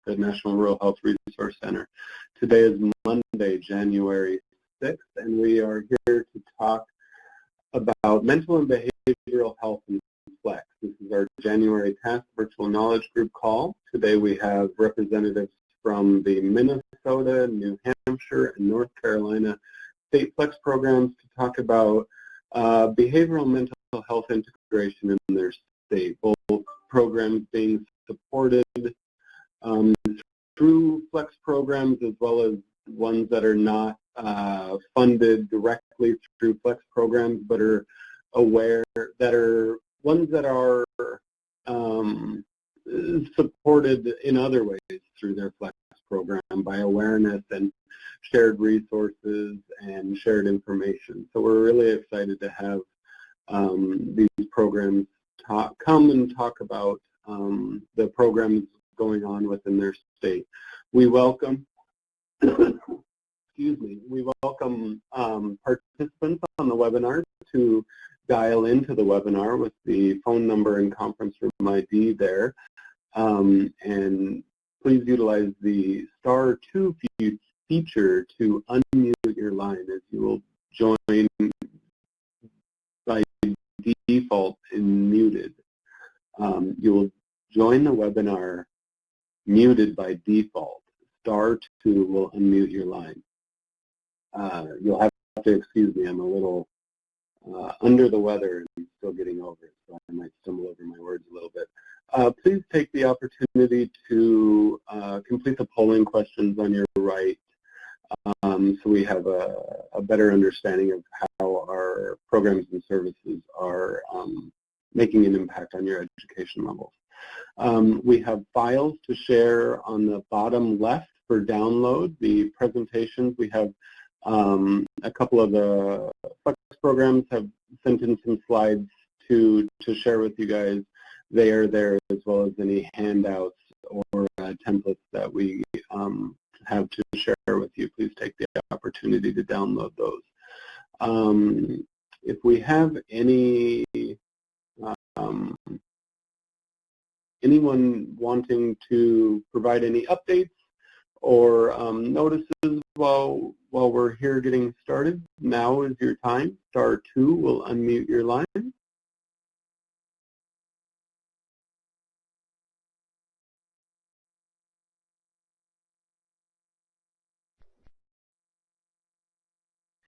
the National Rural Health Resource Center. Today is Monday, January 6th, and we are here to talk about mental and behavioral health in Flex. This is our January Task Virtual Knowledge Group call. Today we have representatives from the Minnesota, New Hampshire, and North Carolina state Flex programs to talk about behavioral mental health integration in their state, both programs being supported through Flex programs as well as ones that are not funded directly through Flex programs but are ones that are supported in other ways through their Flex program by awareness and shared resources and shared information. So we're really excited to have these programs come and talk about the programs going on within their state. We welcome, we welcome participants on the webinar to dial into the webinar with the phone number and conference room ID there. And please utilize the *2 feature to unmute your line, as you will join by default and muted. You will join the webinar muted by default. *2 will unmute your line. You'll have to excuse me, I'm a little under the weather and still getting over it, so I might stumble over my words a little bit. Please take the opportunity to complete the polling questions on your right, so we have a better understanding of how our programs and services are making an impact on your education levels. We have files to share on the bottom left for download. The presentations, we have a couple of the Flex programs have sent in some slides to share with you guys. They are there, as well as any handouts or templates that we have to share with you. Please take the opportunity to download those. If we have anyone wanting to provide any updates or notices while we're here getting started, now is your time. *2 will unmute your line.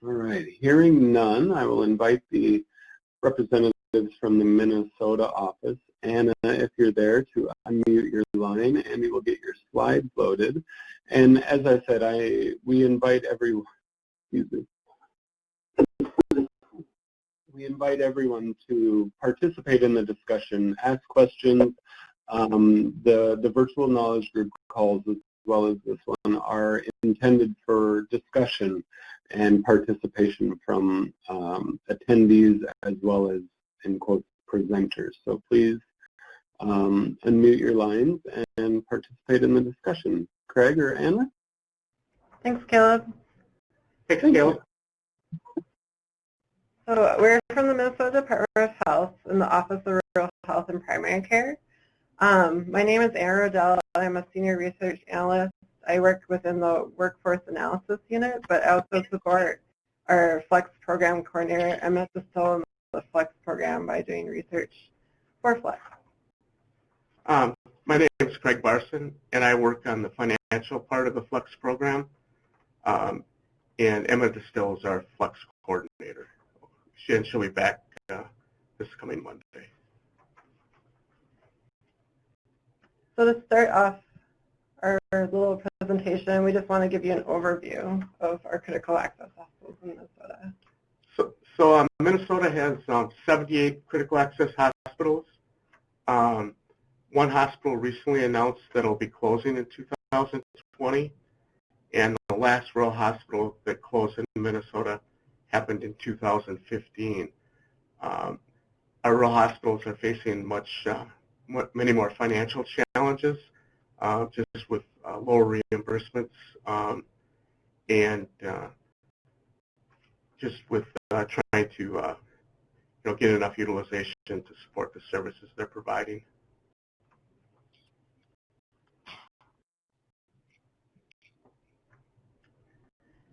All right, hearing none, I will invite the representatives from the Minnesota office. Anna, if you're there, to unmute your line, and we will get your slides loaded. And as I said, we invite everyone, we invite everyone to participate in the discussion, ask questions. The virtual knowledge group calls, as well as this one, are intended for discussion and participation from attendees as well as, in quotes, presenters. So please unmute your lines and participate in the discussion. Craig or Anna? Thanks, Caleb. Thanks, Caleb. So we're from the Minnesota Department of Health in the Office of Rural Health and Primary Care. My name is Anna Rodell. I'm a senior research analyst. I work within the Workforce Analysis Unit, but I also support our Flex program coordinator, Emma Distill, in the Flex program by doing research for Flex. My name is Craig Barson, and I work on the financial part of the Flex program. And Emma Distill is our Flex coordinator. She'll be back this coming Monday. So to start off our little presentation, we just want to give you an overview of our critical access hospitals in Minnesota. So Minnesota has 78 critical access hospitals. One hospital recently announced that it'll be closing in 2020, and the last rural hospital that closed in Minnesota happened in 2015. Our rural hospitals are facing many more financial challenges, just with lower reimbursements and just with trying to get enough utilization to support the services they're providing.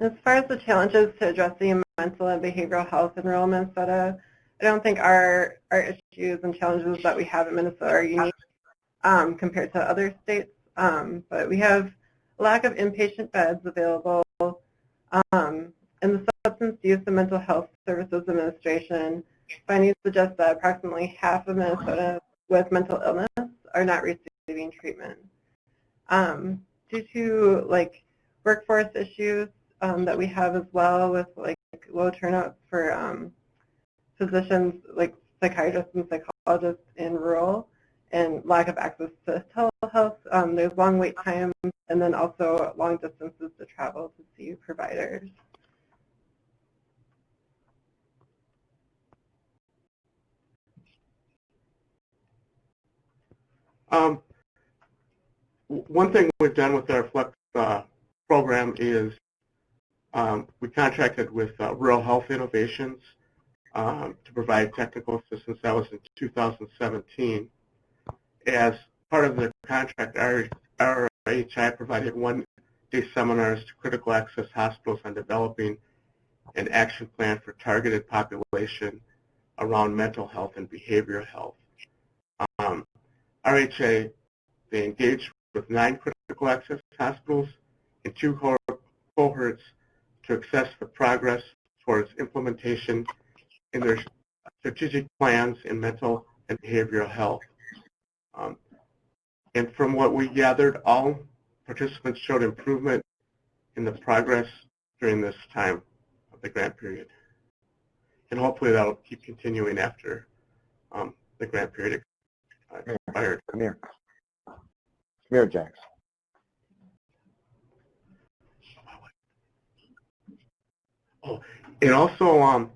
As far as the challenges to addressing mental and behavioral health in rural Minnesota, I don't think our issues and challenges that we have in Minnesota are unique compared to other states, but we have a lack of inpatient beds available, and the Substance Use and Mental Health Services Administration findings suggest that approximately half of Minnesota with mental illness are not receiving treatment. Due to workforce issues that we have as well, with low turnout for physicians like psychiatrists and psychologists in rural, and lack of access to telehealth, there's long wait times, and then also long distances to travel to see providers. One thing we've done with our Flex program is we contracted with Rural Health Innovations to provide technical assistance. That was in 2017. As part of the contract, RHI provided one-day seminars to critical access hospitals on developing an action plan for targeted population around mental health and behavioral health. RHA, they engaged with 9 critical access hospitals in 2 cohorts to assess the progress towards implementation in their strategic plans in mental and behavioral health. And from what we gathered, all participants showed improvement in the progress during this time of the grant period. And hopefully that'll keep continuing after the grant period expired. Come here. Come here, Jax. Oh, and also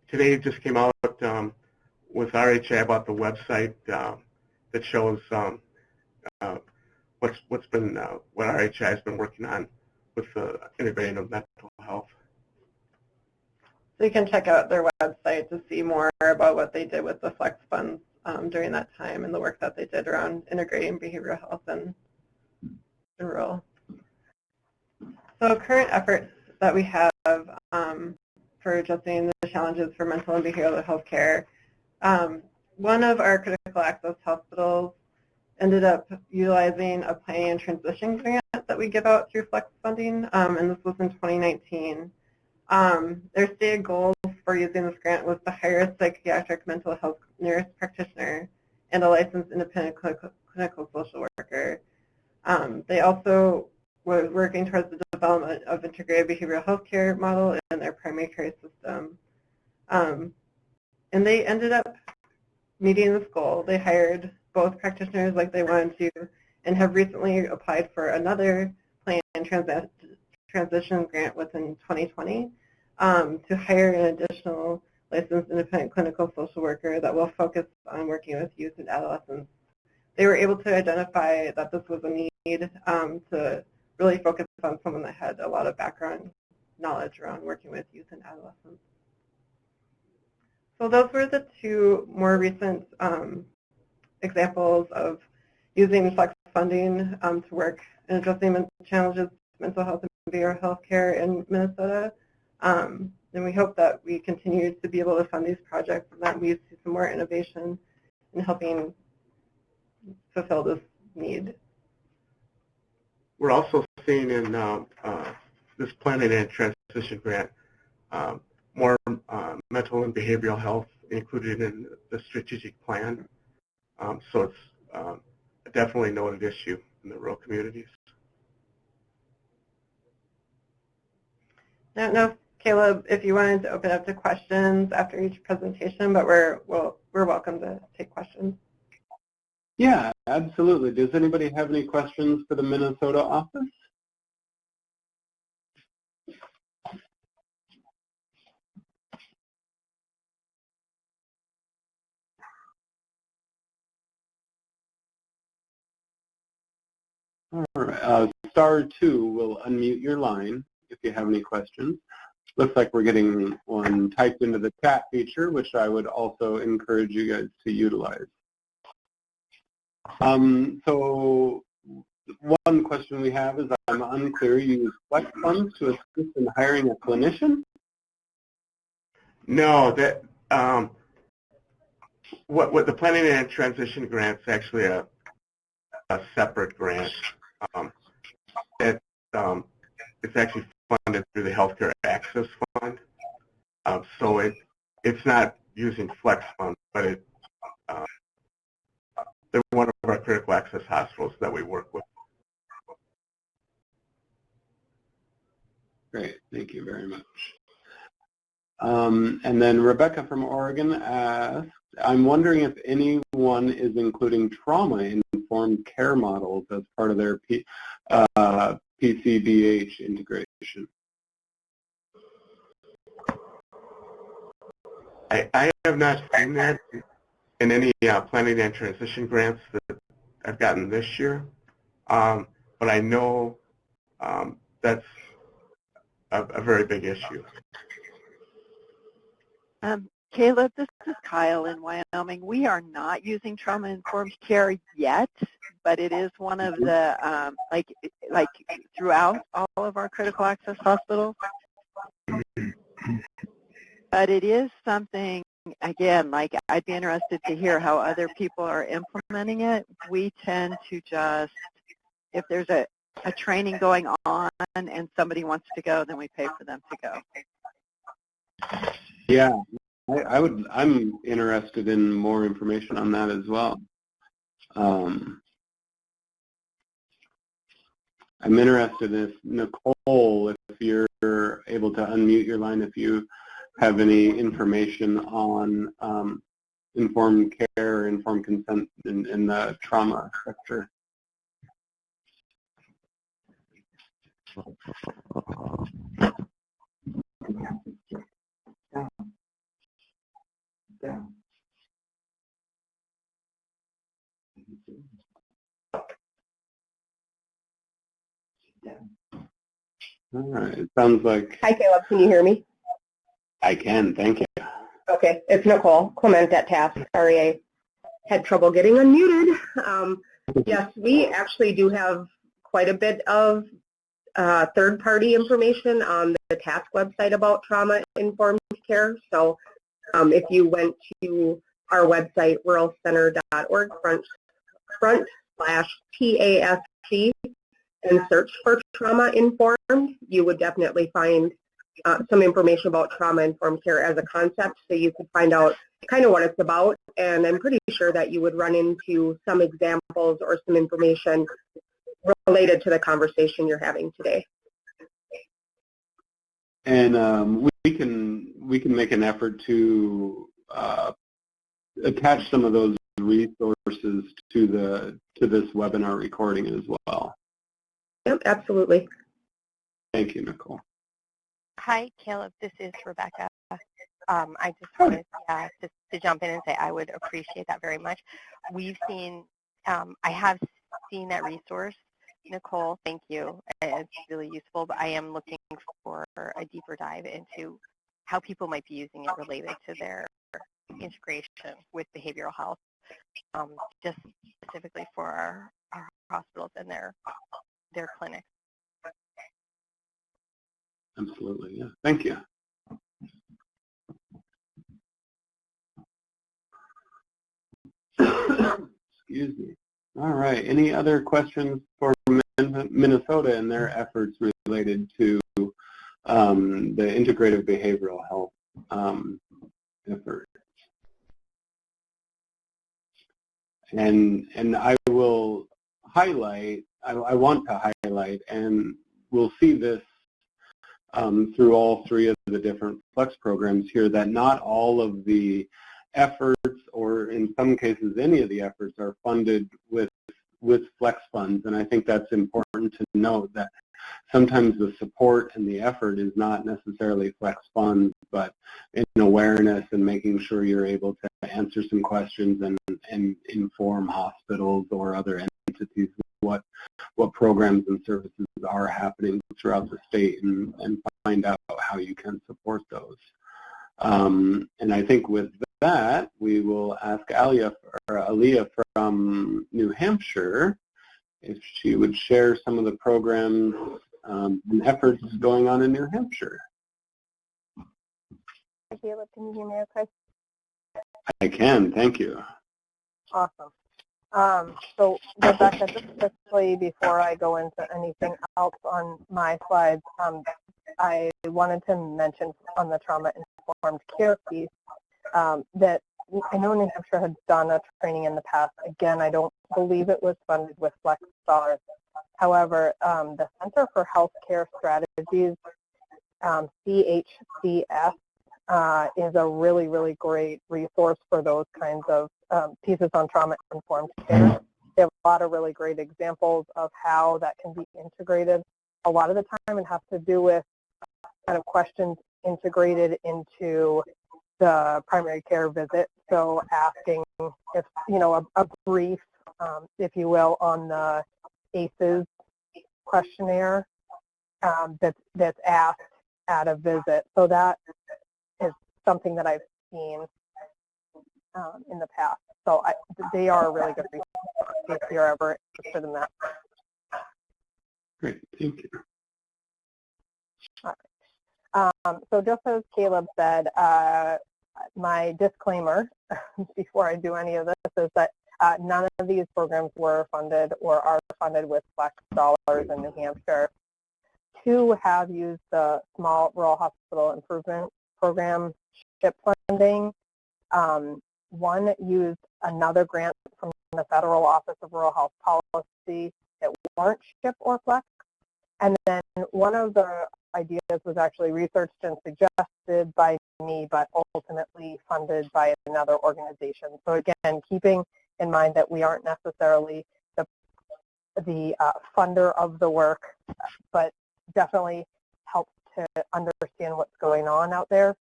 today just came out with RHA about the website that shows what RHI has been working on with integrating of mental health. So you can check out their website to see more about what they did with the Flex funds during that time and the work that they did around integrating behavioral health in rural. So current efforts that we have for addressing the challenges for mental and behavioral health care, one of our critical access hospitals ended up utilizing a planning and transition grant that we give out through Flex funding, and this was in 2019. Their stated goals for using this grant was to hire a psychiatric mental health nurse practitioner and a licensed independent clinical social worker. They also were working towards the development of integrated behavioral health care model in their primary care system. And they ended up meeting this goal. They hired both practitioners like they wanted to, and have recently applied for another plan and transition grant within 2020 to hire an additional licensed independent clinical social worker that will focus on working with youth and adolescents. They were able to identify that this was a need to really focus on someone that had a lot of background knowledge around working with youth and adolescents. So those were the 2 more recent examples of using Flex funding to work in addressing challenges to mental health and behavioral health care in Minnesota. And we hope that we continue to be able to fund these projects and that we see some more innovation in helping fulfill this need. We're also seeing in this planning and transition grant more mental and behavioral health included in the strategic plan. So it's a definitely noted issue in the rural communities. I don't know, Caleb, if you wanted to open up to questions after each presentation, but we're welcome to take questions. Yeah, absolutely. Does anybody have any questions for the Minnesota office? All right, *2 will unmute your line if you have any questions. Looks like we're getting one typed into the chat feature, which I would also encourage you guys to utilize. So one question we have is, I'm unclear, you use flex funds to assist in hiring a clinician? No, that what the Planning and Transition grant is actually a separate grant. It's actually funded through the Healthcare Access Fund. So it's not using flex funds, but they're one of our critical access hospitals that we work with. Great, thank you very much. And then Rebecca from Oregon asked, I'm wondering if anyone is including trauma-informed care models as part of their PCBH integration. I have not seen that in any planning and transition grants that I've gotten this year, but I know that's a very big issue. Caleb, this is Kyle in Wyoming. We are not using trauma-informed care yet, but it is one of the, like throughout all of our critical access hospitals. But it is something, again, like I'd be interested to hear how other people are implementing it. We tend to just, if there's a training going on and somebody wants to go, then we pay for them to go. Yeah, I'm interested in more information on that as well. I'm interested if Nicole, if you're able to unmute your line, if you have any information on informed care, informed consent in the trauma sector. All right, it sounds like... Hi, Caleb. Can you hear me? I can, thank you. Okay, it's Nicole Clement at Task. Sorry, I had trouble getting unmuted. Yes, we actually do have quite a bit of third-party information on the Task website about trauma-informed care. So if you went to our website, ruralcenter.org/TASC and search for trauma-informed, you would definitely find some information about trauma-informed care as a concept, so you could find out kind of what it's about, and I'm pretty sure that you would run into some examples or some information related to the conversation you're having today. And we can make an effort to attach some of those resources to this webinar recording as well. Yep, absolutely. Thank you, Nicole. Hi, Caleb. This is Rebecca. I just wanted to jump in and say I would appreciate that very much. We've seen, I have seen that resource. Nicole, thank you. It's really useful, but I am looking for a deeper dive into how people might be using it related to their integration with behavioral health, just specifically for our hospitals and their clinics. Absolutely, yeah. Thank you. Excuse me. All right. Any other questions for Minnesota and their efforts related to the integrative behavioral health effort? And I will highlight, I want to highlight, and we'll see this through all three of the different Flex programs here, that not all of the efforts, or in some cases any of the efforts, are funded with Flex funds. And I think that's important to note, that sometimes the support and the effort is not necessarily Flex funds, but in awareness and making sure you're able to answer some questions and inform hospitals or other entities what programs and services are happening throughout the state, and find out how you can support those. And I think with that, we will ask Aliyah from New Hampshire if she would share some of the programs and efforts going on in New Hampshire. Caleb, can you hear me okay? I can, thank you. Awesome. So Rebecca, just quickly before I go into anything else on my slides, I wanted to mention on the trauma-informed care piece that I know New Hampshire had done a training in the past. Again, I don't believe it was funded with Flex dollars. However, the Center for Healthcare Strategies, CHCS, is a really, really great resource for those kinds of pieces on trauma-informed care. They have a lot of really great examples of how that can be integrated. A lot of the time it has to do with kind of questions integrated into the primary care visit. So asking if, you know, a brief, if you will, on the ACEs questionnaire that's asked at a visit. So that is something that I've seen in the past. So they are a really good resource if you're ever interested in that. Great, thank you. All right. So just as Caleb said, my disclaimer before I do any of this is that none of these programs were funded or are funded with Flex dollars in New Hampshire. 2 have used the Small Rural Hospital Improvement Program SHIP funding. 1 used another grant from the Federal Office of Rural Health Policy that weren't SHIP or Flex. And then one of the ideas was actually researched and suggested by me, but ultimately funded by another organization. So again, keeping in mind that we aren't necessarily the funder of the work, but definitely helps to understand what's going on out there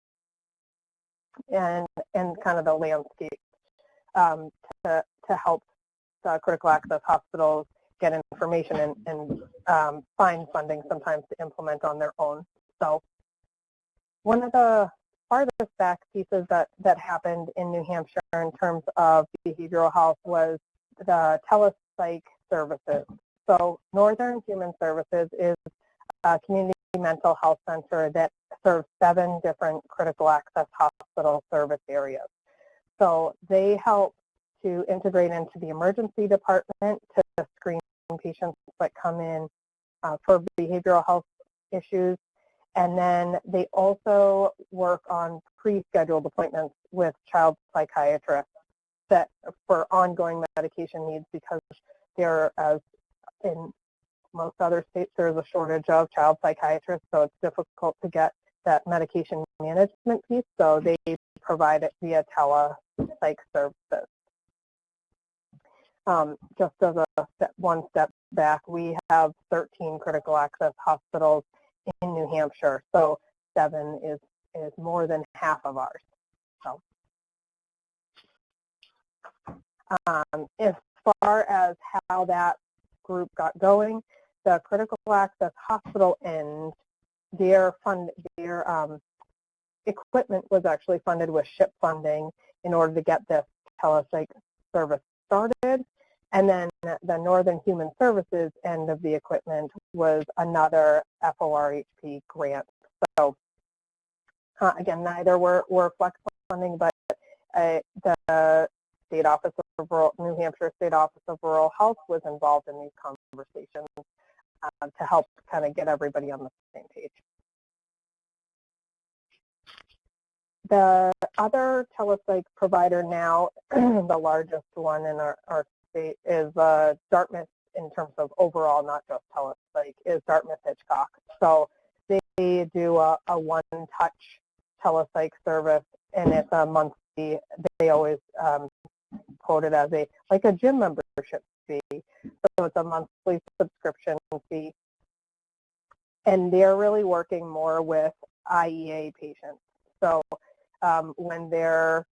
and kind of the landscape to help the critical access hospitals get information and find funding sometimes to implement on their own. So one of the farthest back pieces that happened in New Hampshire in terms of behavioral health was the telepsych services. So Northern Human Services is a community mental health center that serves 7 different critical access hospital service areas. So they help to integrate into the emergency department to screen patients that come in for behavioral health issues. And then they also work on pre-scheduled appointments with child psychiatrists that for ongoing medication needs, because there, as in most other states, there's a shortage of child psychiatrists, so it's difficult to get that medication management piece. So they provide it via telepsych services. Just as one step back, we have 13 critical access hospitals in New Hampshire, so 7 is more than half of ours. So, as far as how that group got going, the critical access hospital end, their equipment was actually funded with SHIP funding in order to get this telepsych service started. And then the Northern Human Services end of the equipment was another FORHP grant. So again, neither were Flex funding, but the State Office of New Hampshire State Office of Rural Health was involved in these conversations to help kind of get everybody on the same page. The other telepsych provider now, the largest one in our state, is Dartmouth in terms of overall, not just telepsych, is Dartmouth Hitchcock. So they do a one-touch telepsych service, and it's a monthly. They always quote it as like a gym membership fee. So it's a monthly subscription fee, and they're really working more with IEA patients. So when they're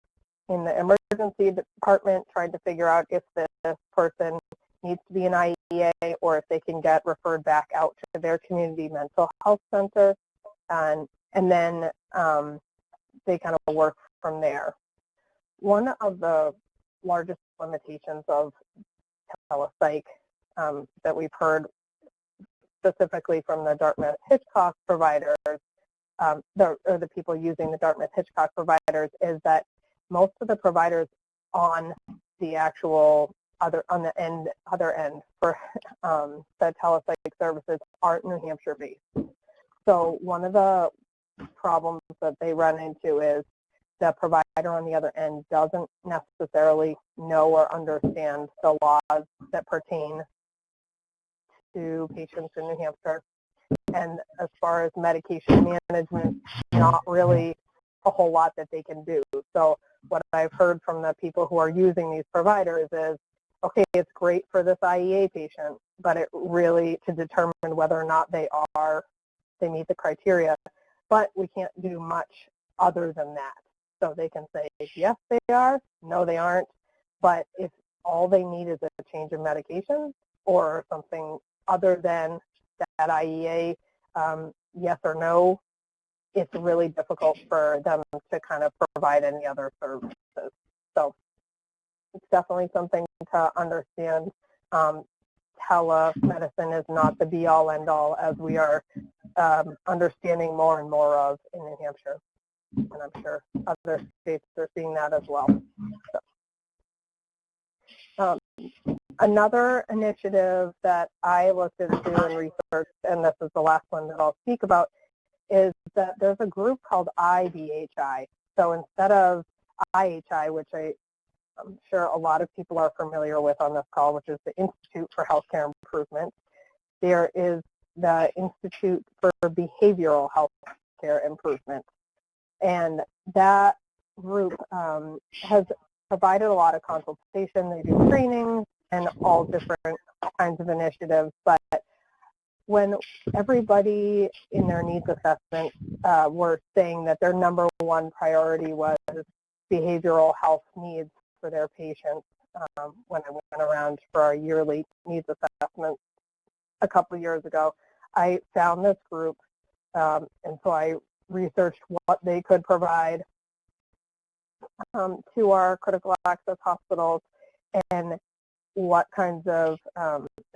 in the emergency department trying to figure out if this person needs to be an IEA or if they can get referred back out to their community mental health center, and then they kind of work from there. One of the largest limitations of telepsych that we've heard specifically from the Dartmouth-Hitchcock providers, or the people using the Dartmouth-Hitchcock providers, is that most of the providers on the actual other end for the telepsych services aren't New Hampshire based. So one of the problems that they run into is the provider on the other end doesn't necessarily know or understand the laws that pertain to patients in New Hampshire. And as far as medication management, not really a whole lot that they can do. So what I've heard from the people who are using these providers is, okay, it's great for this IEA patient, but it really, to determine whether or not they meet the criteria, but we can't do much other than that. So they can say, yes, they are, no, they aren't, but if all they need is a change of medication or something other than that IEA yes or no, it's really difficult for them to kind of provide any other services. So it's definitely something to understand. Telemedicine is not the be-all, end-all, as we are understanding more and more of in New Hampshire. And I'm sure other states are seeing that as well. So, another initiative that I looked into and researched, and this is the last one that I'll speak about, is that there's a group called IBHI. So instead of IHI, which I'm sure a lot of people are familiar with on this call, which is the Institute for Healthcare Improvement, there is the Institute for Behavioral Healthcare Improvement. And that group has provided a lot of consultation. They do training and all different kinds of initiatives. But when everybody in their needs assessment were saying that their number one priority was behavioral health needs for their patients, when I went around for our yearly needs assessment a couple of years ago, I found this group, and so I researched what they could provide to our critical access hospitals and what kinds of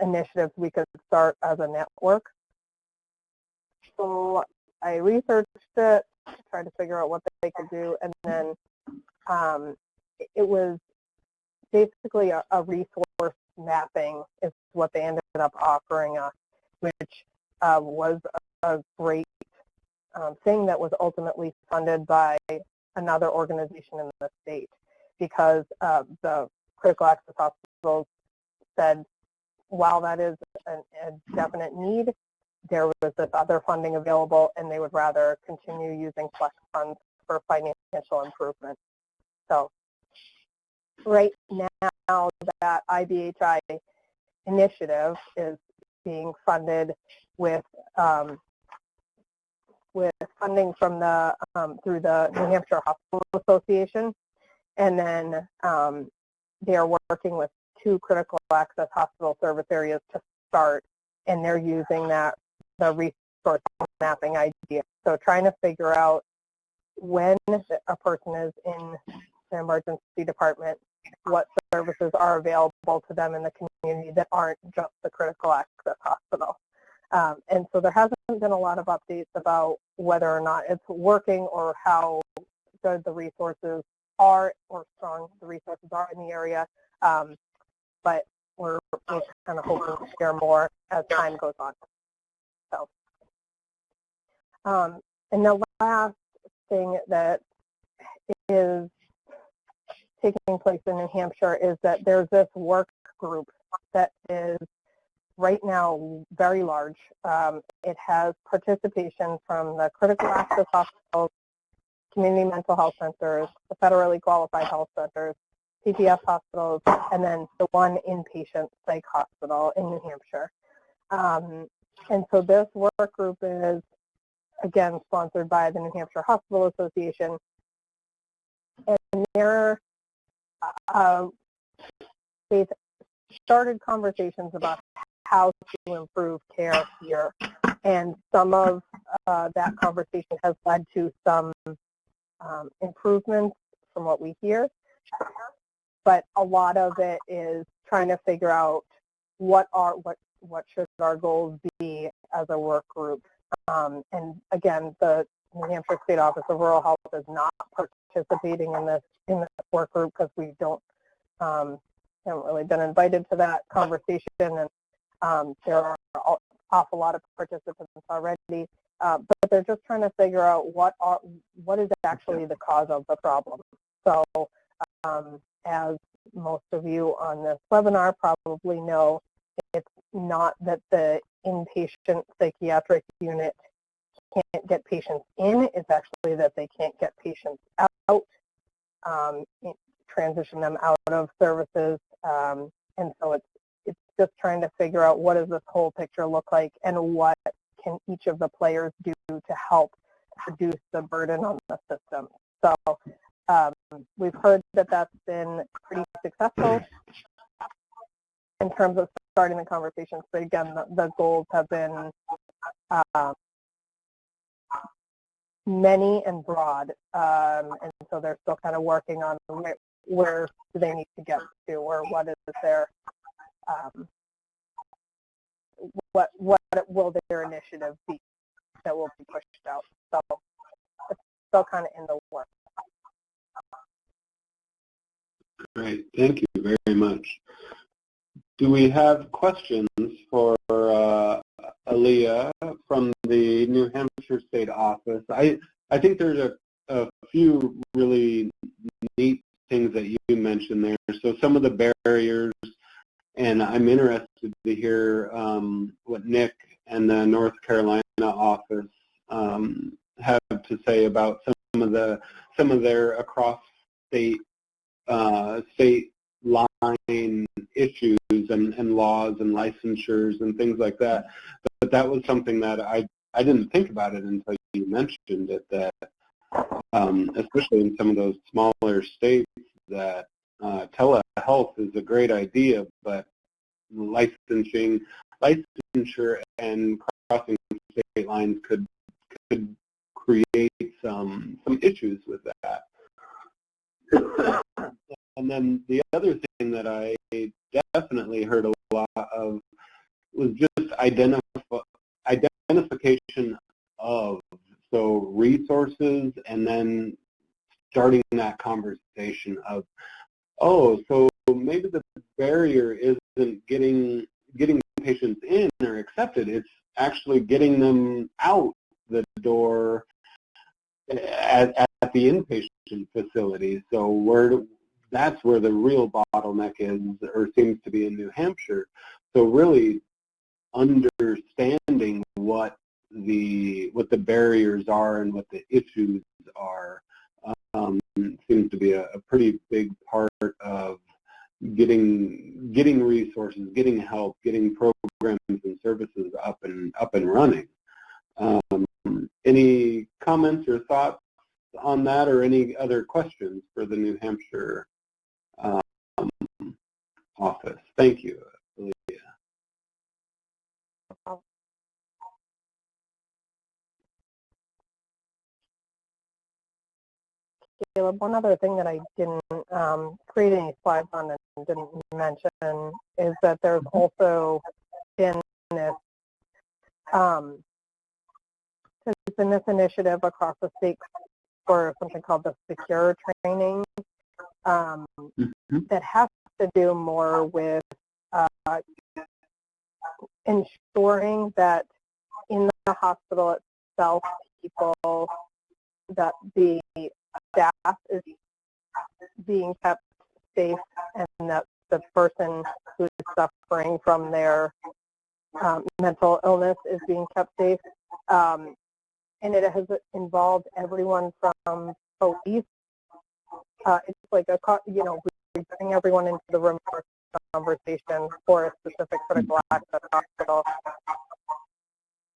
initiatives we could start as a network. So I researched it, tried to figure out what they could do, and then it was basically a resource mapping is what they ended up offering us, which was a great thing that was ultimately funded by another organization in the state, because the critical access hospitals said, while that is a definite need, there was this other funding available, and they would rather continue using flex funds for financial improvement. So right now, that IBHI initiative is being funded with funding from the through the New Hampshire Hospital Association, and then they are working with 2 critical access hospital service areas to start, and they're using the resource mapping idea. So trying to figure out when a person is in the emergency department, what services are available to them in the community that aren't just the critical access hospital. And so there hasn't been a lot of updates about whether or not it's working or how good the resources are or strong the resources are in the area. But we're kind of hoping to share more as time goes on. So, and the last thing that is taking place in New Hampshire is that there's this work group that is right now very large. It has participation from the critical access hospitals, community mental health centers, the federally qualified health centers, CPS hospitals, and then the one inpatient psych hospital in New Hampshire. And so this work group is, again, sponsored by the New Hampshire Hospital Association. And they've started conversations about how to improve care here. And some of that conversation has led to some improvements from what we hear. But a lot of it is trying to figure out what should our goals be as a work group. And again, the New Hampshire State Office of Rural Health is not participating in this work group because we haven't really been invited to that conversation, and there are an awful lot of participants already. But they're just trying to figure out what is actually the cause of the problem. So as most of you on this webinar probably know, it's not that the inpatient psychiatric unit can't get patients in, it's actually that they can't get patients out, transition them out of services, and so it's just trying to figure out what does this whole picture look like and what can each of the players do to help reduce the burden on the system. So we've heard that that's been pretty successful in terms of starting the conversations, but again, the goals have been many and broad, and so they're still kind of working on where do they need to get to, or what is their what will their initiative be that will be pushed out. So it's still kind of in the works. Great, thank you very much. Do we have questions for Aaliyah from the New Hampshire State Office? I think there's a few really neat things that you mentioned there. So some of the barriers, and I'm interested to hear what Nick and the North Carolina office have to say about some of their across state line issues and laws and licensures and things like that. But that was something that I didn't think about it until you mentioned it, that especially in some of those smaller states, that telehealth is a great idea, but licensure and crossing state lines could create some issues with that. And then the other thing that I definitely heard a lot of was just identification of, so resources, and then starting that conversation of, oh, so maybe the barrier isn't getting patients in or accepted, it's actually getting them out the door at the inpatient facility. So that's where the real bottleneck is, or seems to be, in New Hampshire. So really understanding what the barriers are and what the issues are seems to be a pretty big part of getting resources, getting help, getting programs and services up and running. Any comments or thoughts on that, or any other questions for the New Hampshire office? Thank you, Aaliyah. Caleb, one other thing that I didn't create any slides on and didn't mention is that there's also been this initiative across the state for something called the Secure training that has to do more with ensuring that in the hospital itself, that the staff is being kept safe, and that the person who is suffering from their mental illness is being kept safe. And it has involved everyone from police. It's like we bring everyone into the room for a conversation for a specific critical access hospital.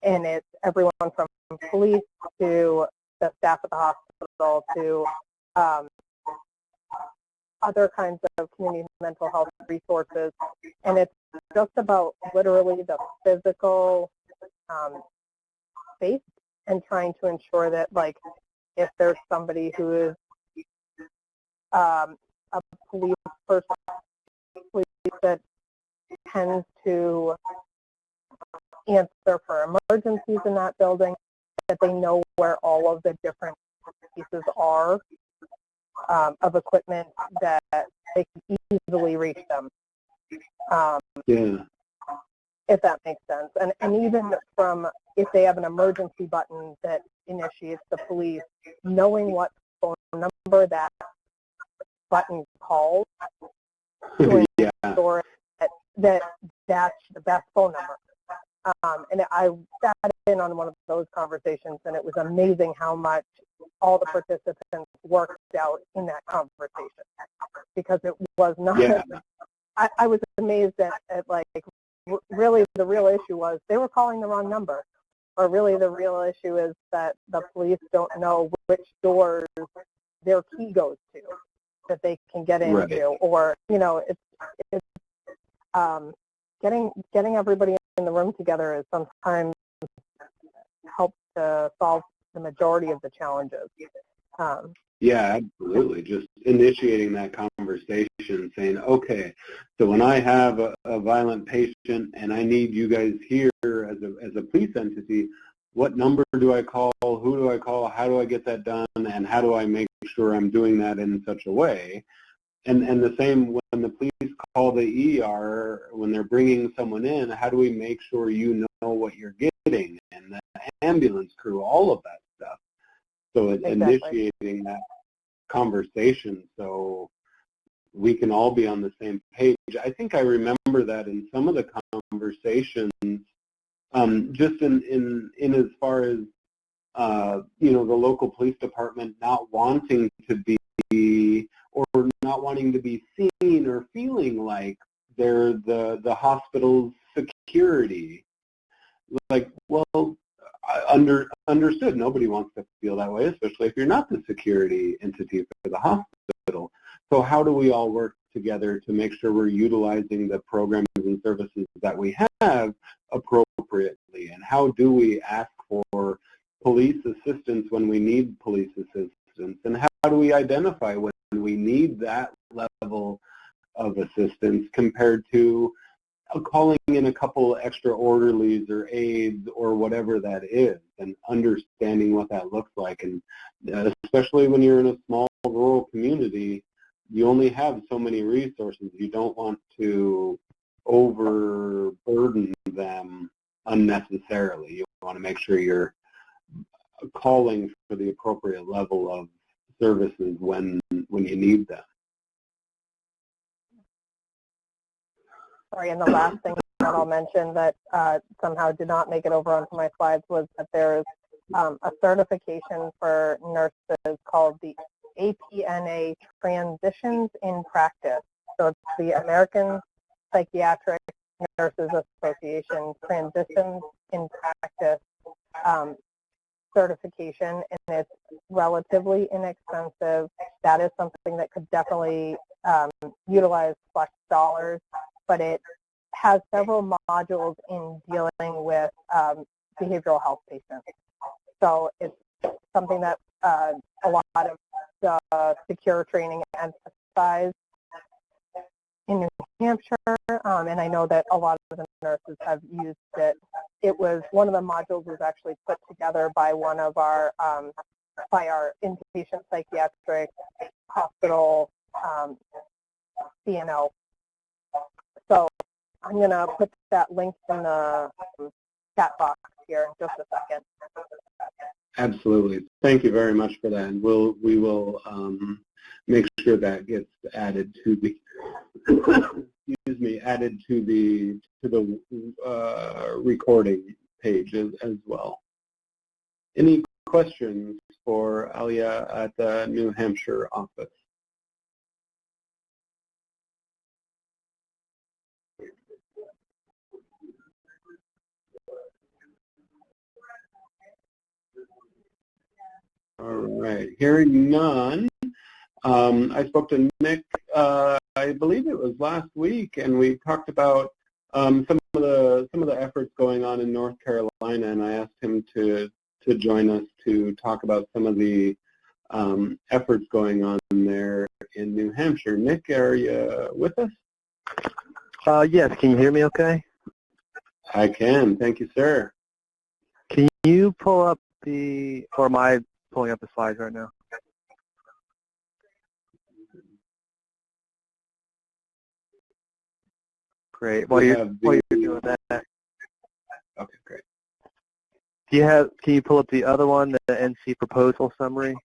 And it's everyone from police to the staff at the hospital to other kinds of community mental health resources. And it's just about literally the physical space, and trying to ensure that, like, if there's somebody who is a police person, that tends to answer for emergencies in that building, that they know where all of the different pieces are of equipment, that they can easily reach them. Yeah. If that makes sense. And even from, if they have an emergency button that initiates the police, knowing what phone number that button calls to Yeah. ensure that that's the best phone number. And I sat in on one of those conversations, and it was amazing how much all the participants worked out in that conversation, because it was not, Yeah. I was amazed at like, really the real issue was they were calling the wrong number, or really the real issue is that the police don't know which doors their key goes to that they can get into, Right. or, you know, it's getting everybody in the room together is sometimes helps to solve the majority of the challenges. Yeah, absolutely. Just initiating that conversation, saying, okay, so when I have a violent patient and I need you guys here as a police entity, what number do I call? Who do I call? How do I get that done? And how do I make sure I'm doing that in such a way? And the same when the police call the ER, when they're bringing someone in, how do we make sure you know what you're getting? And the ambulance crew, all of that stuff. So Exactly. initiating that conversation so we can all be on the same page. I think I remember that in some of the conversations, just in as far as, you know, the local police department not wanting to be, or not wanting to be seen or feeling like they're the hospital's security. Like, well, understood. Nobody wants to feel that way, especially if you're not the security entity for the hospital. So how do we all work together to make sure we're utilizing the programs and services that we have appropriately? And how do we ask for police assistance when we need police assistance? And how do we identify when we need that level of assistance compared to calling in a couple extra orderlies or aides or whatever that is, and understanding what that looks like. And especially when you're in a small rural community, you only have so many resources. You don't want to overburden them unnecessarily. You want to make sure you're calling for the appropriate level of services when you need them. Sorry, and the last thing that I'll mention that somehow did not make it over onto my slides was that there's a certification for nurses called the APNA Transitions in Practice. So it's the American Psychiatric Nurses Association Transitions in Practice certification, and it's relatively inexpensive. That is something that could definitely utilize flex dollars, but it has several modules in dealing with behavioral health patients. So it's something that a lot of the secure training emphasized in New Hampshire, and I know that a lot of the nurses have used it. It was, one of the modules was actually put together by one of our, by our inpatient psychiatric hospital CNO. So I'm going to put that link in the chat box here in just a second. Absolutely. Thank you very much for that. And we will make sure that gets added to the excuse me, added to the recording page as well. Any questions for Alia at the New Hampshire office? All right, hearing none. I spoke to Nick, I believe it was last week, and we talked about some of the efforts going on in North Carolina, and I asked him to join us to talk about some of the efforts going on there in New Hampshire. Nick, are you with us? Yes, can you hear me okay? I can. Thank you, sir. Can you pull up or am I pulling up the slides right now? Great. While you're doing that, okay, great. can you pull up the other one, the NC proposal summary?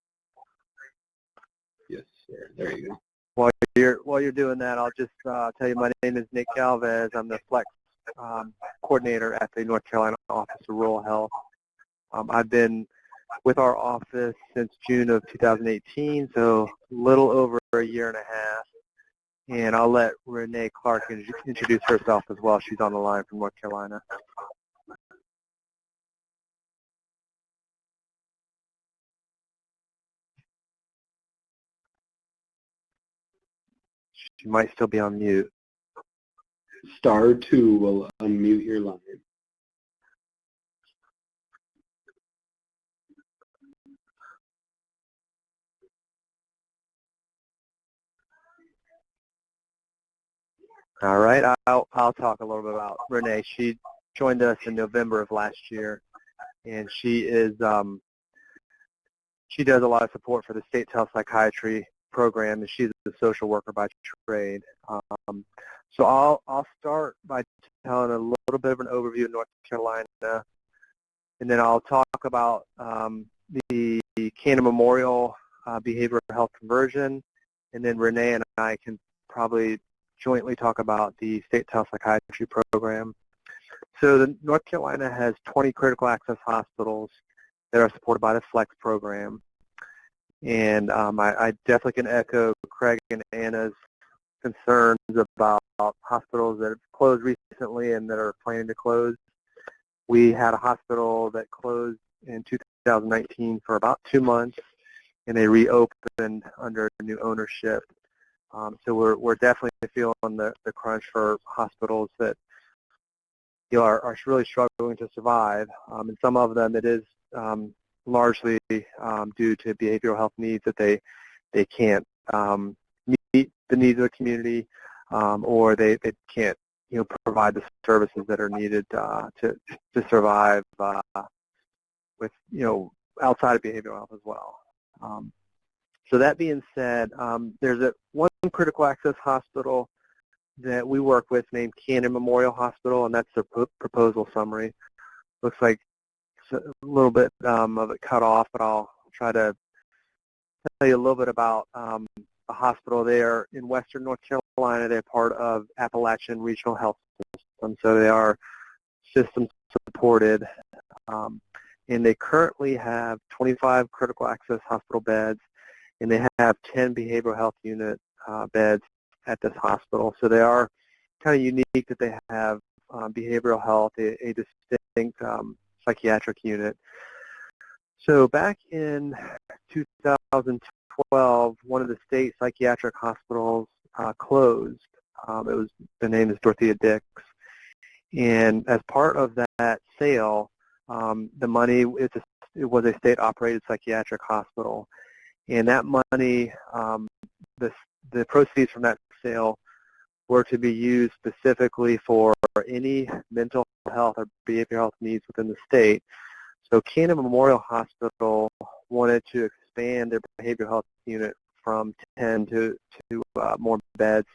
Yes, sir. There you go. While you're doing that, I'll just tell you my name is Nick Galvez. I'm the Flex coordinator at the North Carolina Office of Rural Health. I've been with our office since June of 2018, so a little over a year and a half. And I'll let Renee Clark introduce herself as well. She's on the line from North Carolina. She might still be on mute. *2 will unmute your line. All right, I'll talk a little bit about Renee. She joined us in November of last year, and she does a lot of support for the state's health psychiatry program, and she's a social worker by trade. So I'll start by telling a little bit of an overview of North Carolina, and then I'll talk about the Cannon Memorial Behavioral Health Conversion, and then Renee and I can probably jointly talk about the state health psychiatry program. So North Carolina has 20 critical access hospitals that are supported by the FLEX program. And I definitely can echo Craig and Anna's concerns about hospitals that have closed recently and that are planning to close. We had a hospital that closed in 2019 for about 2 months, and they reopened under new ownership. So we're definitely feeling the crunch for hospitals that are really struggling to survive. And some of them it is largely due to behavioral health needs that they can't meet the needs of the community, or they can't provide the services that are needed to survive with outside of behavioral health as well. So that being said, there's one critical access hospital that we work with named Cannon Memorial Hospital, and that's the proposal summary. Looks like a little bit of it cut off, but I'll try to tell you a little bit about the hospital. They are in western North Carolina. They're part of Appalachian Regional Health System, so they are system supported. And they currently have 25 critical access hospital beds, and they have 10 behavioral health unit beds at this hospital. So they are kind of unique that they have behavioral health, a distinct psychiatric unit. So back in 2012, one of the state psychiatric hospitals closed. The name is Dorothea Dix. And as part of that sale, the money, it was a state-operated psychiatric hospital. And that money, the proceeds from that sale were to be used specifically for any mental health or behavioral health needs within the state. So Cannon Memorial Hospital wanted to expand their behavioral health unit from 10 to more beds.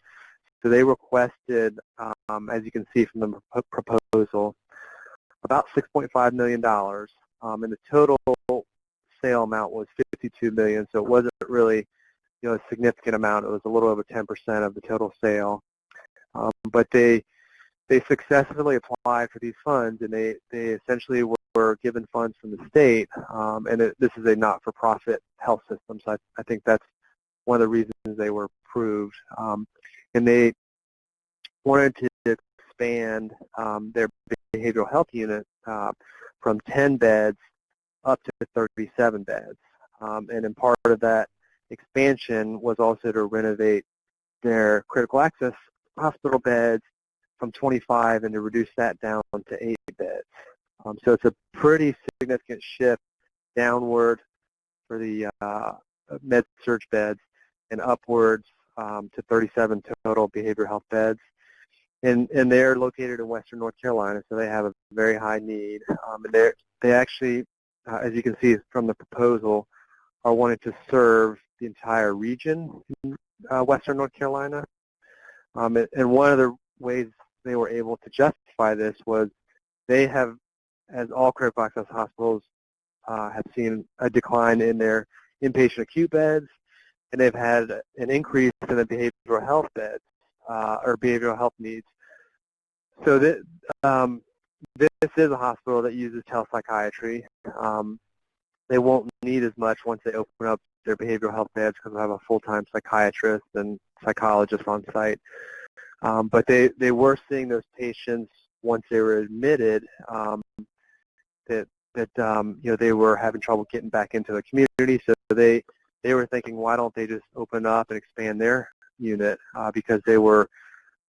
So they requested, as you can see from the proposal, about $6.5 million, and the total sale amount was $52 million. So it wasn't really, a significant amount. It was a little over 10% of the total sale. But they successfully applied for these funds, and they essentially were given funds from the state. And this is a not-for-profit health system, so I think that's one of the reasons they were approved. And they wanted to expand their behavioral health unit from 10 beds up to 37 beds. And in part of that expansion was also to renovate their critical access hospital beds from 25 and to reduce that down to 8 beds. So it's a pretty significant shift downward for the med-surg beds and upwards to 37 total behavioral health beds. and they're located in Western North Carolina, so they have a very high need. And they actually, as you can see from the proposal, are wanting to serve the entire region in Western North Carolina. And one of the ways they were able to justify this was they have, as all critical access hospitals, have seen a decline in their inpatient acute beds, and they've had an increase in the behavioral health beds or behavioral health needs. So this is a hospital that uses telepsychiatry. They won't need as much once they open up their behavioral health beds because they have a full-time psychiatrist and psychologist on site. But they were seeing those patients once they were admitted that they were having trouble getting back into the community. So they were thinking, why don't they just open up and expand their unit because they were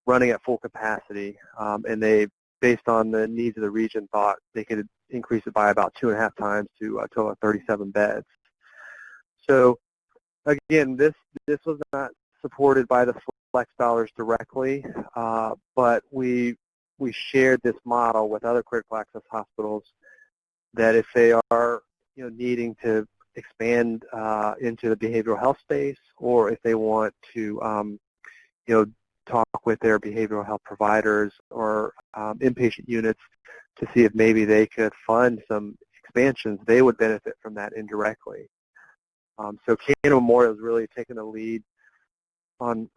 running at full capacity, and they, based on the needs of the region, thought they could increase it by about 2.5 times to a total of 37 beds. So again, this was not supported by the flex dollars directly, but we shared this model with other critical access hospitals that if they are needing to expand into the behavioral health space, or if they want to talk with their behavioral health providers or inpatient units to see if maybe they could fund some expansions, they would benefit from that indirectly. So Canada Memorial is really taking the lead on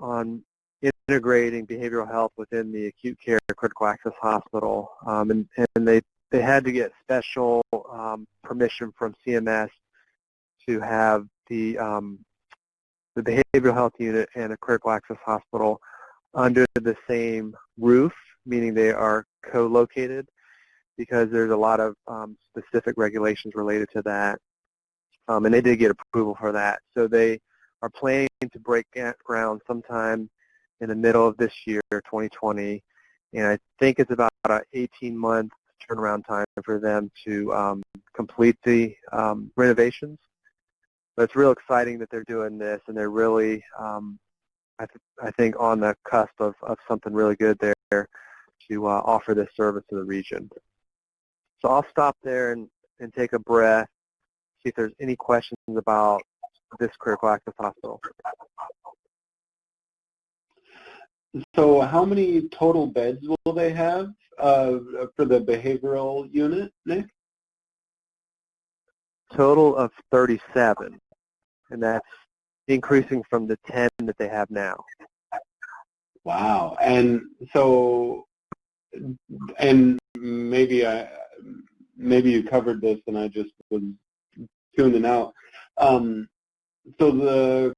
integrating behavioral health within the acute care critical access hospital, and they had to get special permission from CMS to have the behavioral health unit and a critical access hospital under the same roof, meaning they are co-located, because there's a lot of specific regulations related to that, and they did get approval for that. So they are planning to break ground sometime in the middle of this year, 2020, and I think it's about an 18-month turnaround time for them to complete the renovations. But it's real exciting that they're doing this, and they're really, I think, on the cusp of something really good there to offer this service to the region. So I'll stop there and take a breath, see if there's any questions about this critical access hospital. So how many total beds will they have for the behavioral unit, Nick? Total of 37, and that's increasing from the 10 that they have now. Wow. And so, and maybe you covered this and I just was tuning out. So the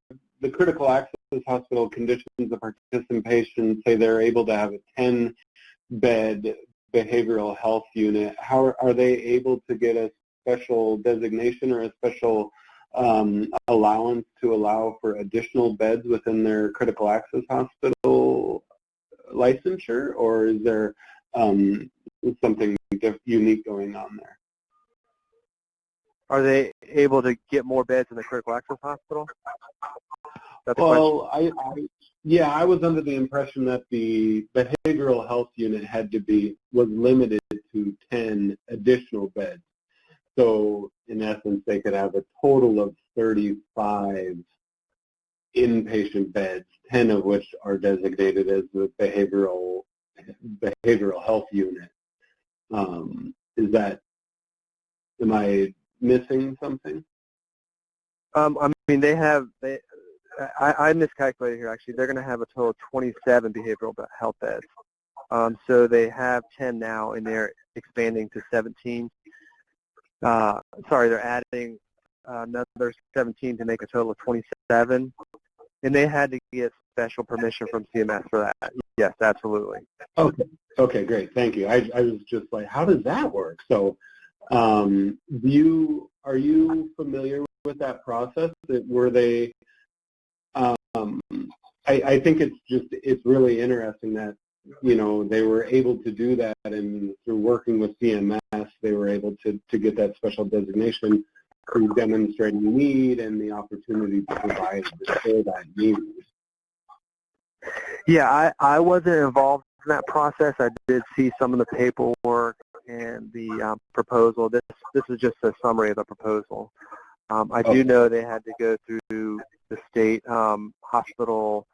critical access hospital conditions of participation say they're able to have a 10-bed behavioral health unit. How are they able to get a special designation or a special allowance to allow for additional beds within their critical access hospital licensure, or is there something unique going on there? Are they able to get more beds in the critical access hospital? Well, I was under the impression that the behavioral health unit was limited to 10 additional beds. So in essence, they could have a total of 35 inpatient beds, 10 of which are designated as the behavioral health unit. Am I missing something? I mean, I miscalculated here, actually. They're going to have a total of 27 behavioral health beds. So they have 10 now, and they're expanding to 17. They're adding another 17 to make a total of 27. And they had to get special permission from CMS for that. Yes, absolutely. Okay, great. Thank you. I was just like, how does that work? So are you familiar with that process? Were they, I think it's really interesting that, they were able to do that, and through working with CMS, they were able to get that special designation through demonstrating need and the opportunity to provide for that need. Yeah, I wasn't involved that process. I did see some of the paperwork and the proposal. This is just a summary of the proposal. I do know they had to go through the state hospital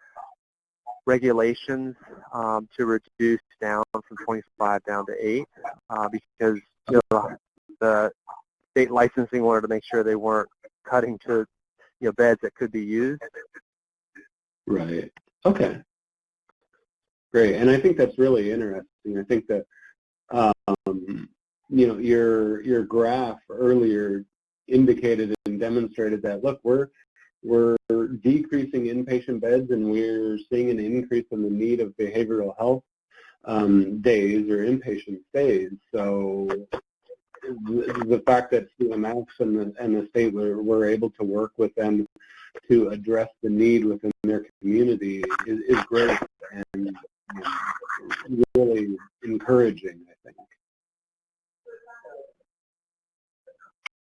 regulations to reduce down from 25 down to 8 because the state licensing wanted to make sure they weren't cutting to beds that could be used. Right. Okay. Great. And I think that's really interesting. I think that your graph earlier indicated and demonstrated that, look, we're decreasing inpatient beds and we're seeing an increase in the need of behavioral health days or inpatient stays. So the fact that CMS and the state were able to work with them to address the need within their community is great and really encouraging, I think.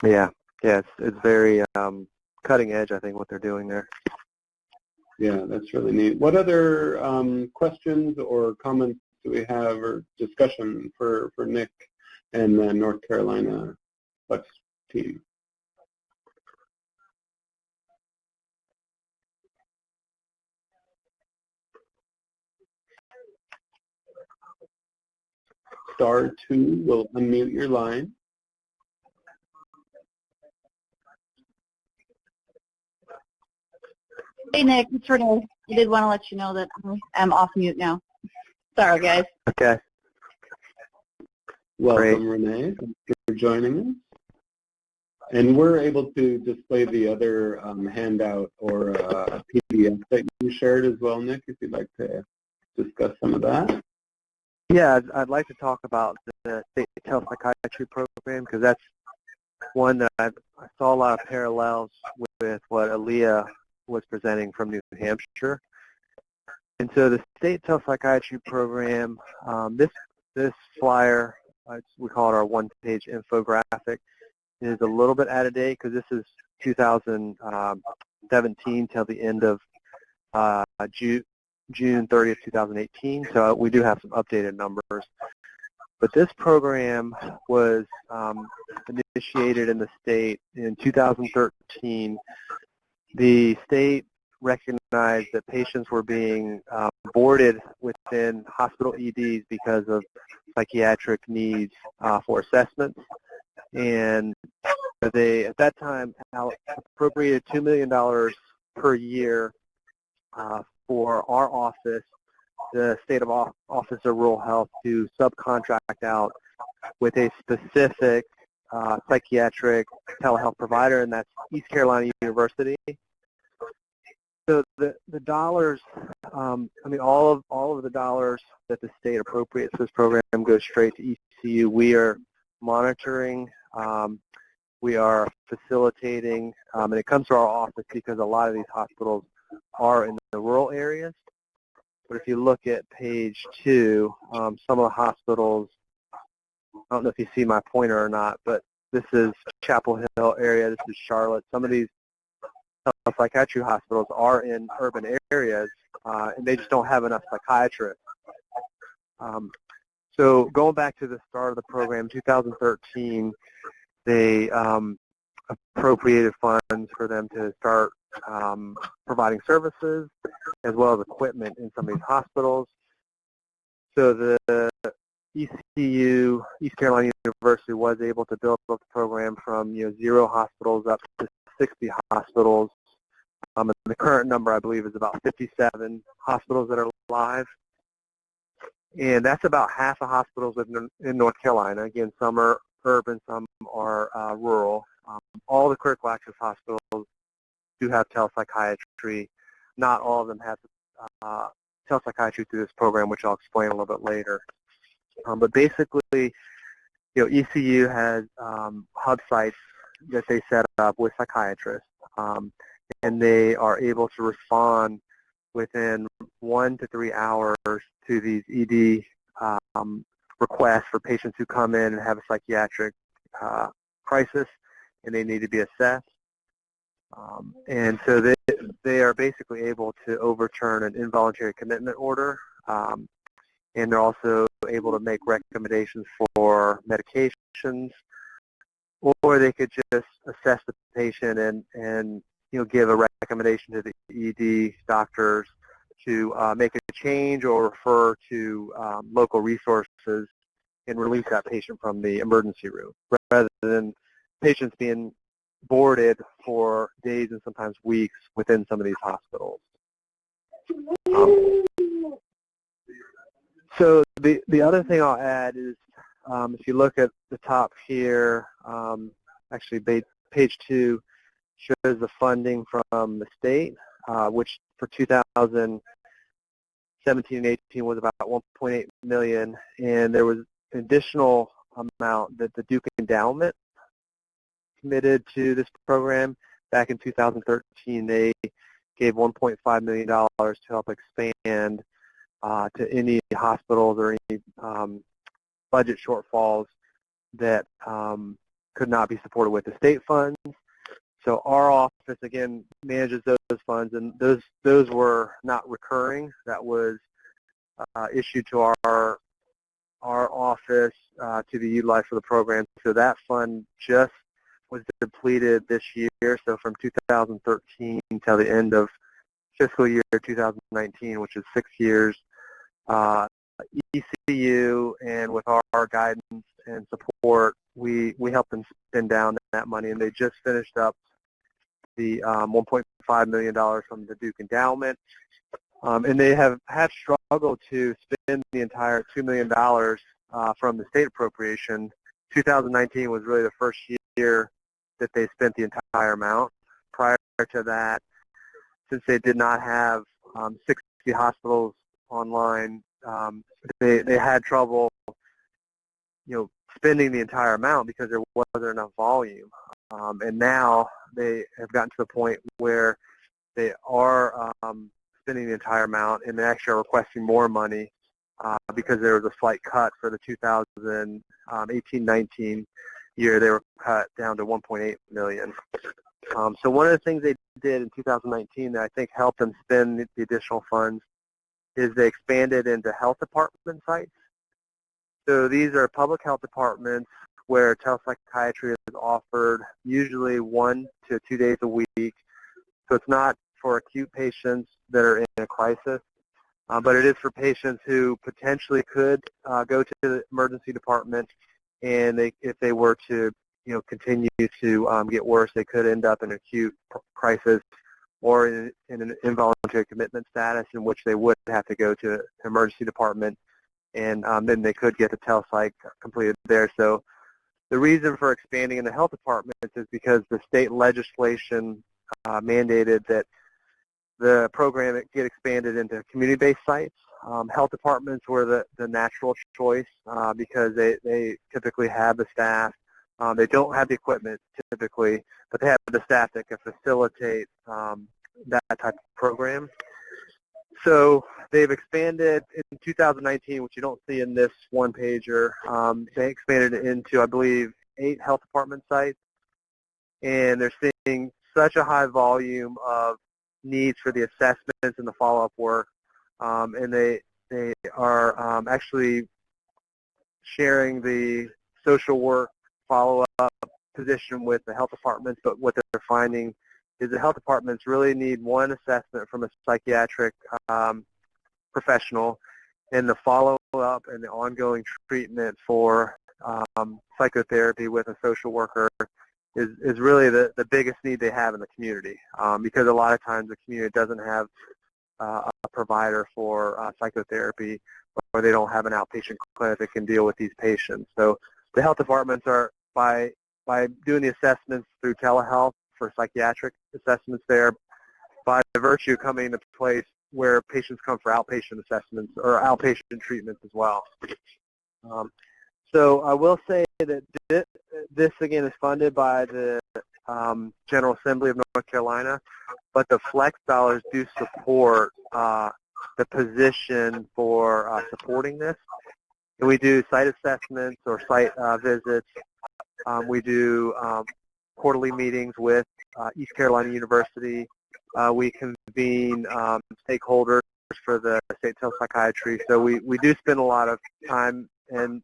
Yeah, it's very cutting edge, I think, what they're doing there. Yeah, that's really neat. What other questions or comments do we have or discussion for Nick and the North Carolina Flex team? *2 will unmute your line. Hey, Nick, it's Renee. I did want to let you know that I'm off mute now. Sorry, guys. Okay. Welcome, Great. Renee. Thank you for joining us. And we're able to display the other handout or PDF that you shared as well, Nick, if you'd like to discuss some of that. Yeah, I'd like to talk about the state telepsychiatry program because that's one that I saw a lot of parallels with what Aaliyah was presenting from New Hampshire. And so the state telepsychiatry program, this flyer, we call it our one-page infographic, is a little bit out of date because this is 2017 till the end of June 30th, 2018. So we do have some updated numbers. But this program was initiated in the state in 2013. The state recognized that patients were being boarded within hospital EDs because of psychiatric needs for assessments. And they, at that time, appropriated $2 million per year for our office, the State Office of Rural Health, to subcontract out with a specific psychiatric telehealth provider, and that's East Carolina University. So the dollars, all of the dollars that the state appropriates for this program go straight to ECU. We are monitoring, we are facilitating, and it comes to our office because a lot of these hospitals are in the rural areas. But if you look at page 2, some of the hospitals, I don't know if you see my pointer or not, but this is Chapel Hill area, this is Charlotte. Some of these psychiatry hospitals are in urban areas, and they just don't have enough psychiatrists. So going back to the start of the program, 2013, they appropriated funds for them to start providing services as well as equipment in some of these hospitals. So the ECU, East Carolina University, was able to build up the program from 0 hospitals up to 60 hospitals. And the current number, I believe, is about 57 hospitals that are live. And that's about half the hospitals in North Carolina. Again, some are urban, some are rural. All the critical access hospitals do have telepsychiatry. Not all of them have telepsychiatry through this program, which I'll explain a little bit later. But basically, ECU has hub sites that they set up with psychiatrists, and they are able to respond within 1 to 3 hours to these ED requests for patients who come in and have a psychiatric crisis and they need to be assessed. And so they are basically able to overturn an involuntary commitment order and they're also able to make recommendations for medications, or they could just assess the patient and give a recommendation to the ED doctors to make a change or refer to local resources and release that patient from the emergency room, rather than patients being boarded for days and sometimes weeks within some of these hospitals. So the other thing I'll add is if you look at the top here, actually page 2 shows the funding from the state, which for 2017 and 18 was about 1.8 million, and there was an additional amount that the Duke Endowment committed to this program. Back in 2013, they gave $1.5 million to help expand to any hospitals or any budget shortfalls that could not be supported with the state funds. So our office, again, manages those funds, and those were not recurring. That was issued to our office to be utilized for the program. So that fund just was depleted this year. So from 2013 till the end of fiscal year 2019, which is 6 years, ECU and with our guidance and support, we helped them spend down that money, and they just finished up the $1.5 million from the Duke Endowment. And they have struggled to spend the entire $2 million from the state appropriation. 2019 was really the first year that they spent the entire amount. Prior to that, since they did not have 60 hospitals online, they had trouble, spending the entire amount because there wasn't enough volume. And now they have gotten to the point where they are spending the entire amount, and they actually are requesting more money because there was a slight cut for the 2018-19 year. They were cut down to $1.8 million. So one of the things they did in 2019 that I think helped them spend the additional funds is they expanded into health department sites. So these are public health departments where telepsychiatry is offered usually 1 to 2 days a week. So it's not for acute patients that are in a crisis, but it is for patients who potentially could go to the emergency department, and if they were to continue to get worse, they could end up in acute crisis or in an involuntary commitment status, in which they would have to go to the emergency department, and then they could get the telepsych completed there. So the reason for expanding in the health departments is because the state legislation mandated that the program get expanded into community-based sites. Health departments were the natural choice because they typically have the staff. They don't have the equipment typically, but they have the staff that can facilitate that type of program. So they've expanded in 2019, which you don't see in this one-pager. They expanded into, I believe, 8 health department sites, and they're seeing such a high volume of needs for the assessments and the follow-up work, and they are actually sharing the social work follow-up position with the health departments. But what they're finding is the health departments really need one assessment from a psychiatric professional, and the follow-up and the ongoing treatment for psychotherapy with a social worker is really the biggest need they have in the community, because a lot of times the community doesn't have a provider for psychotherapy, or they don't have an outpatient clinic that can deal with these patients. So the health departments are, by doing the assessments through telehealth for psychiatric assessments, there, by virtue coming into place where patients come for outpatient assessments or outpatient treatments as well. So I will say that this again is funded by the General Assembly of North Carolina, but the flex dollars do support the position for supporting this. And we do site assessments or site visits. We do quarterly meetings with East Carolina University. We convene stakeholders for the state telepsychiatry, so we do spend a lot of time and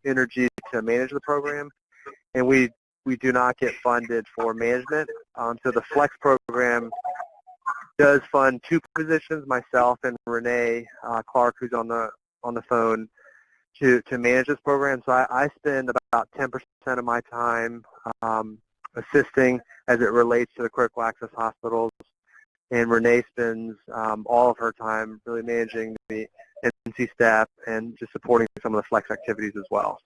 energy to manage the program, and we do not get funded for management. So the Flex program does fund 2 positions, myself and Renee Clark, who's on the phone, to manage this program. So I spend about 10% of my time assisting as it relates to the critical access hospitals, and Renee spends all of her time really managing the NC staff and just supporting some of the Flex activities as well.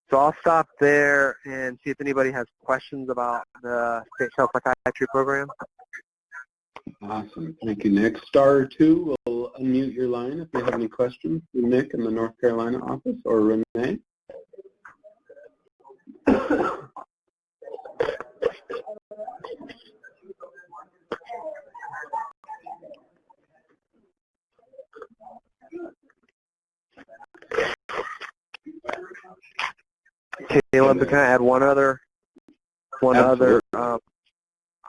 So I'll stop there and see if anybody has questions about the state telepsychiatry program. Awesome. Thank you, Nick. *2 will unmute your line if you have any questions for Nick in the North Carolina office or Renee. Caleb, can I add one other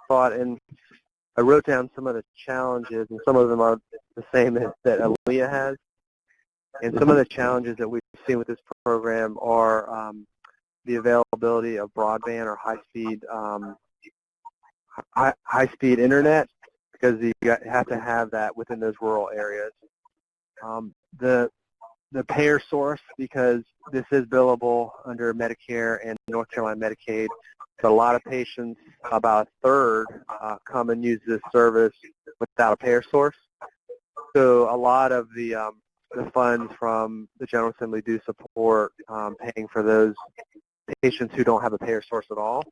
thought? And I wrote down some of the challenges, and some of them are the same that Aaliyah has. And some of the challenges that we've seen with this program are the availability of broadband or high-speed internet, because you have to have that within those rural areas. The payer source, because this is billable under Medicare and North Carolina Medicaid, so a lot of patients, about a third, come and use this service without a payer source. So a lot of the funds from the General Assembly do support paying for those patients who don't have a payer source at all.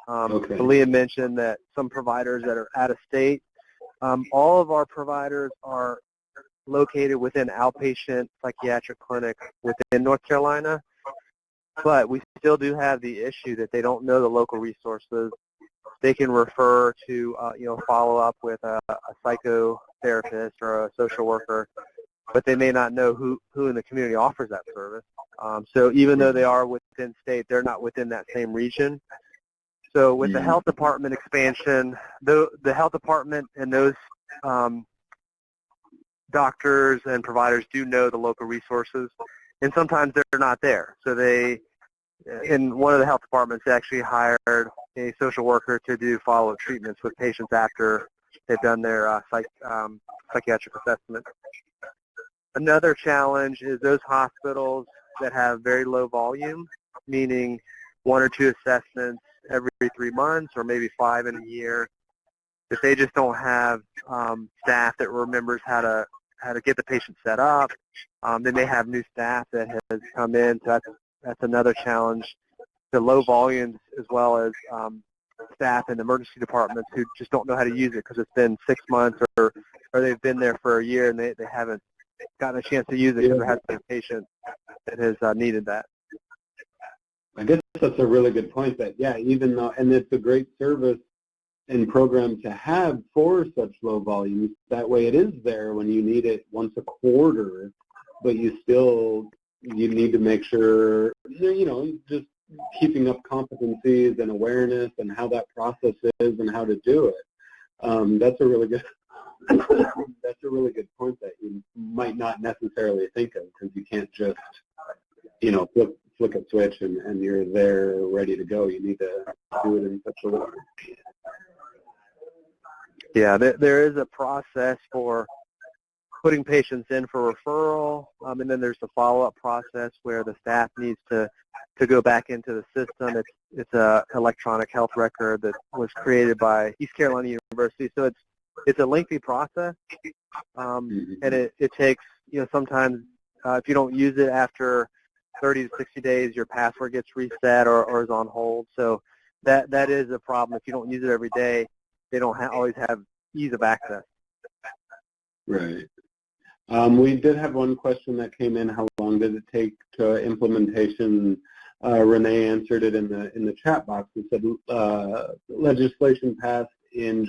Okay. Leah mentioned that some providers that are out of state, all of our providers are located within outpatient psychiatric clinics within North Carolina, but we still do have the issue that they don't know the local resources. They can refer to, follow up with a psychotherapist or a social worker, but they may not know who in the community offers that service. So even though they are within state, they're not within that same region. So with the health department expansion, the health department and those doctors and providers do know the local resources, and sometimes they're not there. So in one of the health departments, they actually hired a social worker to do follow-up treatments with patients after they've done their psychiatric assessment. Another challenge is those hospitals that have very low volume, meaning 1 or 2 assessments every 3 months or maybe 5 in a year. If they just don't have staff that remembers how to get the patient set up, they may have new staff that has come in. So that's another challenge. The low volumes, as well as staff in emergency departments who just don't know how to use it because it's been 6 months or they've been there for a year and they haven't gotten a chance to use it because there hasn't been a patient that has needed that. I guess that's a really good point. That even though, and it's a great service and program to have for such low volumes. That way, it is there when you need it once a quarter, but you need to make sure just keeping up competencies and awareness and how that process is and how to do it. That's a really good. That's a really good point that you might not necessarily think of, because you can't just flick a switch and you're there ready to go. You need to do it in such a way. Yeah, there is a process for putting patients in for referral, and then there's the follow-up process where the staff needs to go back into the system. It's a electronic health record that was created by East Carolina University, so it's a lengthy process, and it takes, sometimes if you don't use it after 30 to 60 days, your password gets reset or is on hold. So that is a problem. If you don't use it every day, they don't always have ease of access. Right. We did have one question that came in. How long does it take to implementation? Renee answered it in the chat box. It said legislation passed in